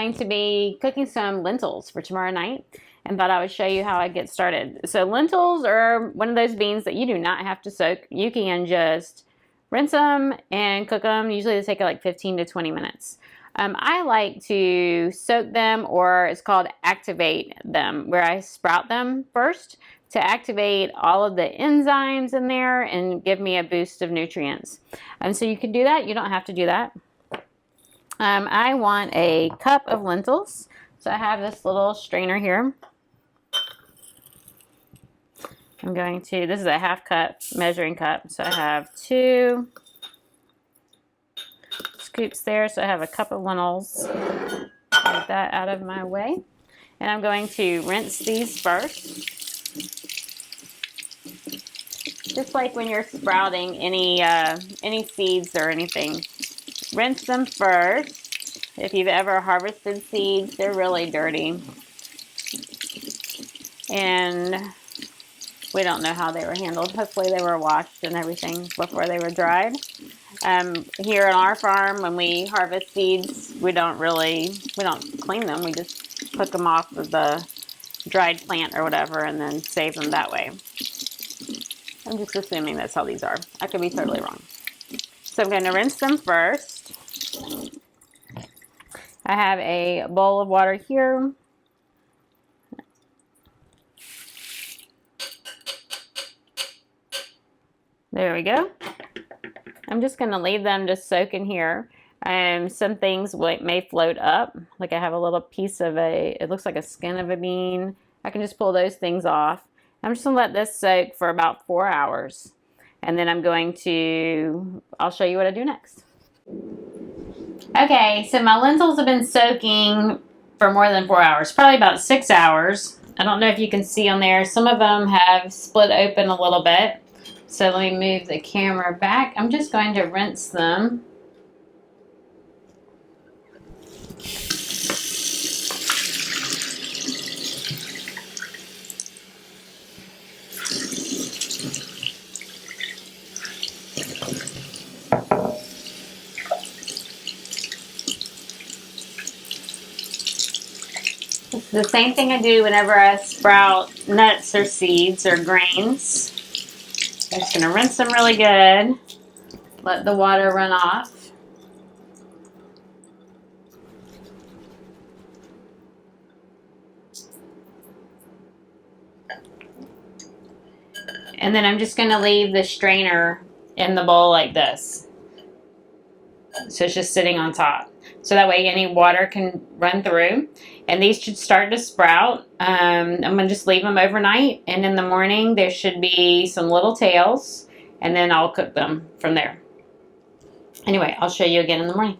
going to be cooking some lentils for tomorrow night and thought I would show you how I get started. So lentils are one of those beans that you do not have to soak. You can just rinse them and cook them. Usually they take like 15 to 20 minutes. I like to soak them, or it's called activate them, where I sprout them first to activate all of the enzymes in there and give me a boost of nutrients. So you can do that. You don't have to do that. I want a cup of lentils. So I have this little strainer here. I'm going to, this is a half cup measuring cup. So I have 2 scoops there. So I have a cup of lentils. Get that out of my way. And I'm going to rinse these first. Just like when you're sprouting any seeds or anything. Rinse them first. If you've ever harvested seeds, they're really dirty. And we don't know how they were handled. Hopefully they were washed and everything before they were dried. Here on our farm, when we harvest seeds, we don't clean them. We just cook them off of the dried plant or whatever and then save them that way. I'm just assuming that's how these are. I could be totally wrong. So I'm going to rinse them first. I have a bowl of water here. There we go. I'm just going to leave them to soak in here. Some things may float up. Like I have a little piece of it looks like a skin of a bean. I can just pull those things off. I'm just going to let this soak for about 4 hours. And then I'll show you what I do next. Okay, so my lentils have been soaking for more than 4 hours, probably about 6 hours. I don't know if you can see on there. Some of them have split open a little bit. So let me move the camera back. I'm just going to rinse them. It's the same thing I do whenever I sprout nuts or seeds or grains. I'm just going to rinse them really good. Let the water run off. And then I'm just going to leave the strainer in the bowl like this. So it's just sitting on top. So that way any water can run through. And these should start to sprout. I'm going to just leave them overnight. And in the morning there should be some little tails. And then I'll cook them from there. Anyway, I'll show you again in the morning.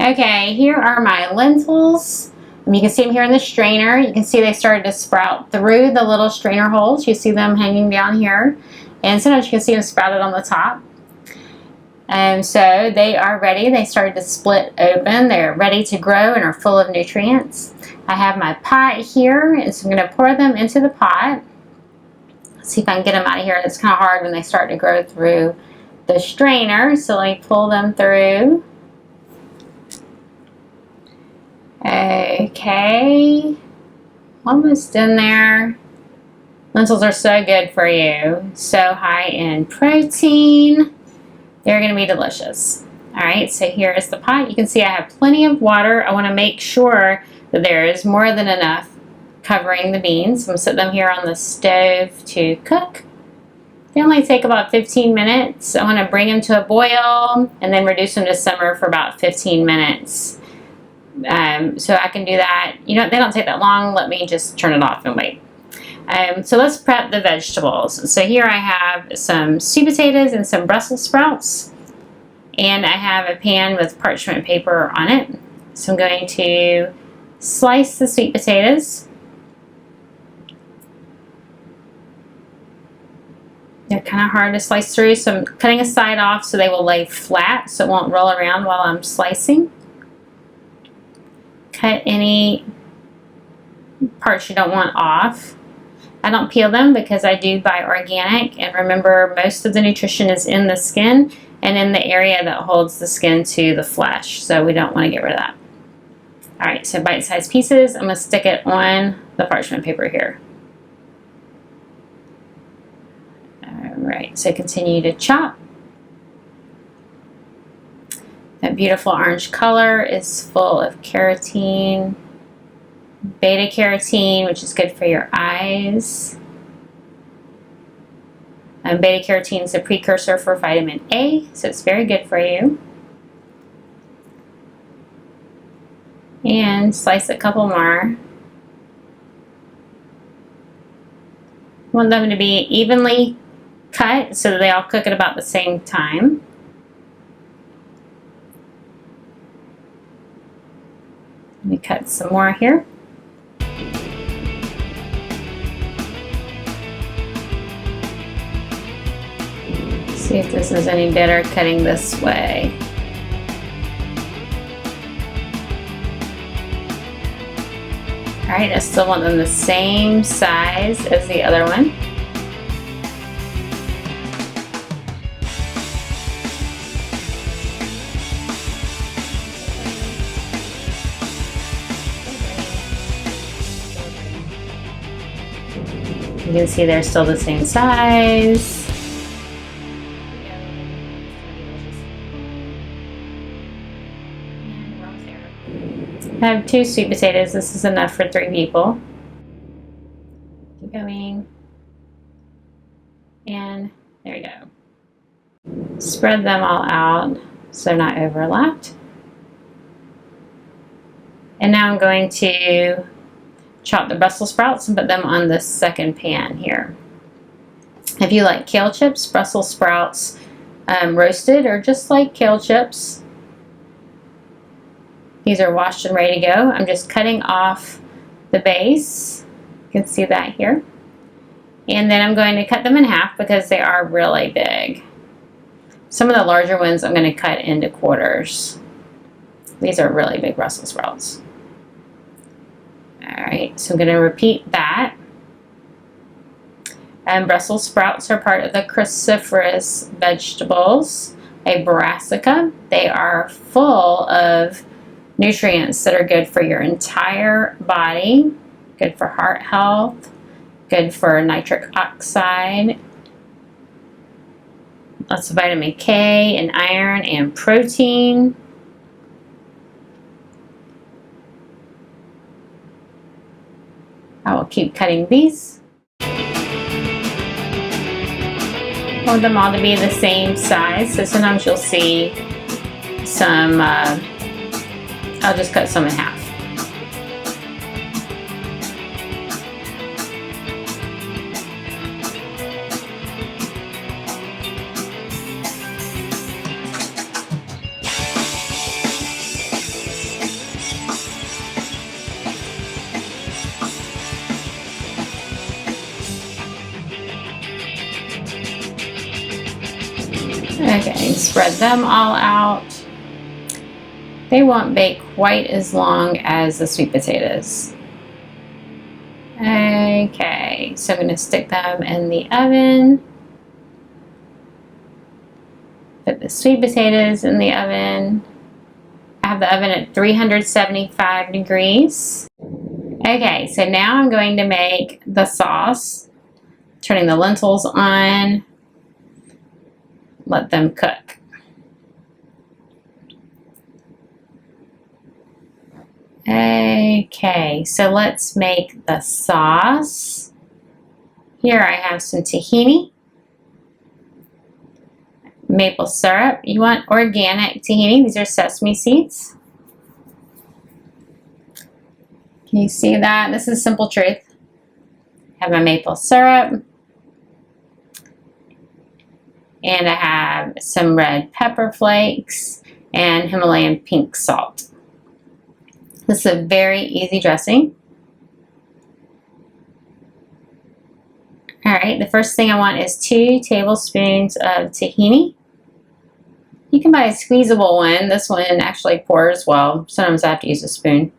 Okay, here are my lentils. You can see them here in the strainer. You can see they started to sprout through the little strainer holes. You see them hanging down here. And sometimes you can see them sprouted on the top. And so they are ready. They started to split open. They're ready to grow and are full of nutrients. I have my pot here, and so I'm going to pour them into the pot. Let's see if I can get them out of here. It's kind of hard when they start to grow through the strainer. So let me pull them through. Okay, almost in there. Lentils are so good for you. So high in protein. They're going to be delicious. All right, so here is the pot. You can see I have plenty of water. I want to make sure that there is more than enough covering the beans. I'm going to set them here on the stove to cook. They only take about 15 minutes. I want to bring them to a boil and then reduce them to simmer for about 15 minutes. So I can do that. They don't take that long. Let me just turn it off and wait. So let's prep the vegetables. So here I have some sweet potatoes and some Brussels sprouts. And I have a pan with parchment paper on it. So I'm going to slice the sweet potatoes. They're kind of hard to slice through, so I'm cutting a side off so they will lay flat so it won't roll around while I'm slicing. Cut any parts you don't want off. I don't peel them because I do buy organic, and remember, most of the nutrition is in the skin and in the area that holds the skin to the flesh, so we don't want to get rid of that. All right, so bite-sized pieces. I'm gonna stick it on the parchment paper here. All right, so continue to chop. That beautiful orange color is full of carotene, beta carotene, which is good for your eyes. Beta carotene is a precursor for vitamin A, so it's very good for you. And slice a couple more. Want them to be evenly cut so that they all cook at about the same time. Let me cut some more here. See if this is any better cutting this way. Alright, I still want them the same size as the other one. You can see they're still the same size. I have 2 sweet potatoes. This is enough for 3 people. Keep going. And there we go. Spread them all out so they're not overlapped. And now I'm going to chop the Brussels sprouts and put them on the second pan here. If you like kale chips, Brussels sprouts roasted or just like kale chips. These are washed and ready to go. I'm just cutting off the base. You can see that here. And then I'm going to cut them in half because they are really big. Some of the larger ones I'm going to cut into quarters. These are really big Brussels sprouts. Alright, so I'm going to repeat that. And Brussels sprouts are part of the cruciferous vegetables, a brassica. They are full of nutrients that are good for your entire body, good for heart health, good for nitric oxide, lots of vitamin K and iron and protein. I will keep cutting these. I want them all to be the same size, so sometimes you'll see some I'll just cut some in half. Okay, spread them all out. They won't bake quite as long as the sweet potatoes. Okay, so I'm going to stick them in the oven. Put the sweet potatoes in the oven. I have the oven at 375 degrees. Okay, so now I'm going to make the sauce. Turning the lentils on. Let them cook. Okay, so let's make the sauce. Here I have some tahini, maple syrup. You want organic tahini. These are sesame seeds. Can you see that? This is simple truth. I have my maple syrup. And I have some red pepper flakes and Himalayan pink salt. This is a very easy dressing. Alright, the first thing I want is 2 tablespoons of tahini. You can buy a squeezable one. This one actually pours well. Sometimes I have to use a spoon.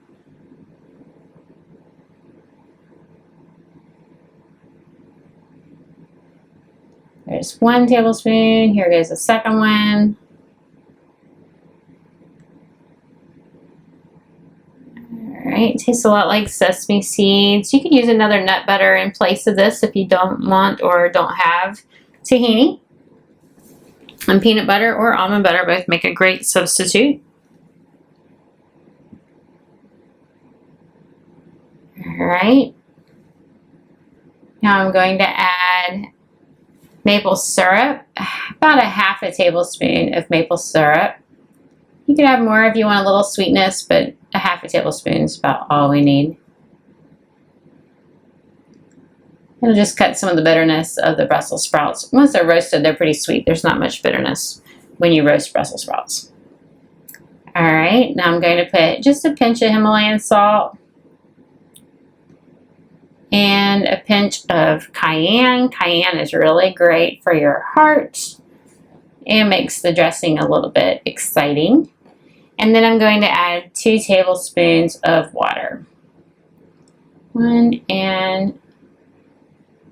There's 1 tablespoon. Here goes the second one. Alright, it tastes a lot like sesame seeds. You can use another nut butter in place of this if you don't want or don't have tahini. And peanut butter or almond butter both make a great substitute. Alright. Now I'm going to add maple syrup, about a half a tablespoon of maple syrup. You can add more if you want a little sweetness, but a half a tablespoon is about all we need. It'll just cut some of the bitterness of the Brussels sprouts. Once they're roasted, they're pretty sweet. There's not much bitterness when you roast Brussels sprouts. Alright, now I'm going to put just a pinch of Himalayan salt and a pinch of cayenne. Cayenne is really great for your heart and makes the dressing a little bit exciting. And then I'm going to add 2 tablespoons of water. 1 and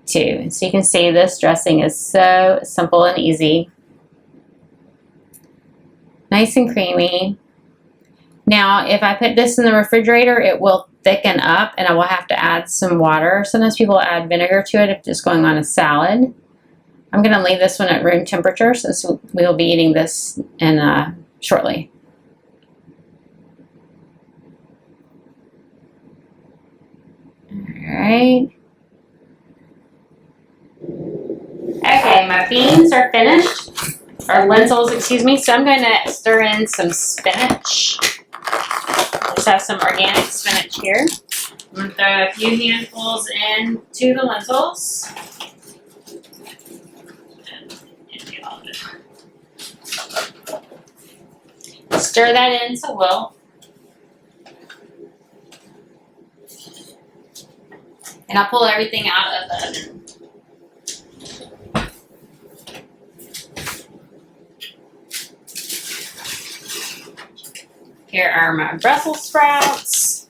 2. So you can see this dressing is so simple and easy. Nice and creamy. Now, if I put this in the refrigerator, it will thicken up and I will have to add some water. Sometimes people add vinegar to it if just going on a salad. I'm going to leave this one at room temperature since we will be eating this in shortly. Alright. Okay, my beans are finished, or lentils, excuse me, so I'm going to stir in some spinach. Just have some organic spinach here. I'm going to throw a few handfuls into the lentils. Stir that in to wilt. And I'll pull everything out of the oven. Here are my Brussels sprouts.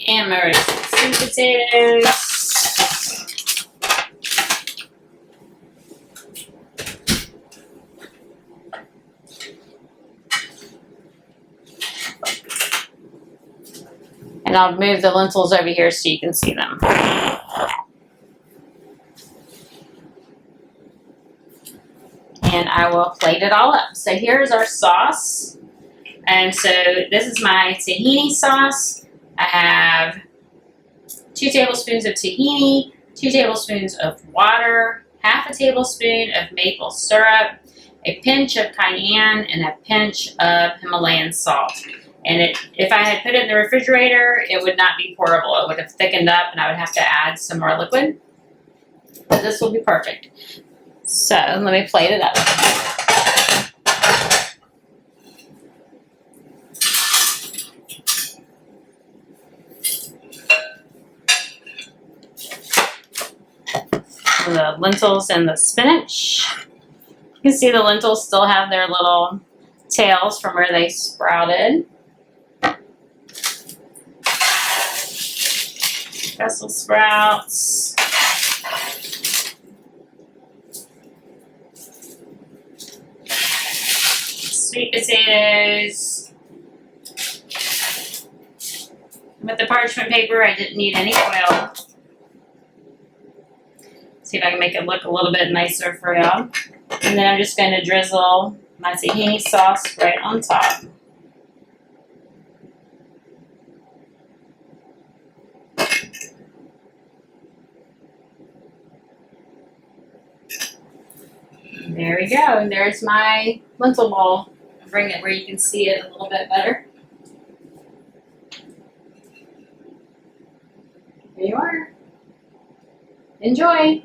And my roasted sweet potatoes. And I'll move the lentils over here so you can see them. And I will plate it all up. So here's our sauce. And so this is my tahini sauce. I have 2 tablespoons of tahini, 2 tablespoons of water, half a tablespoon of maple syrup, a pinch of cayenne, and a pinch of Himalayan salt. And if I had put it in the refrigerator, it would not be pourable. It would have thickened up and I would have to add some more liquid. But this will be perfect. So let me plate it up. The lentils and the spinach. You can see the lentils still have their little tails from where they sprouted. Brussels sprouts. Sweet potatoes. With the parchment paper, I didn't need any oil. See if I can make it look a little bit nicer for y'all. And then I'm just going to drizzle my tahini sauce right on top. There we go. And there's my lentil bowl. I'll bring it where you can see it a little bit better. There you are. Enjoy.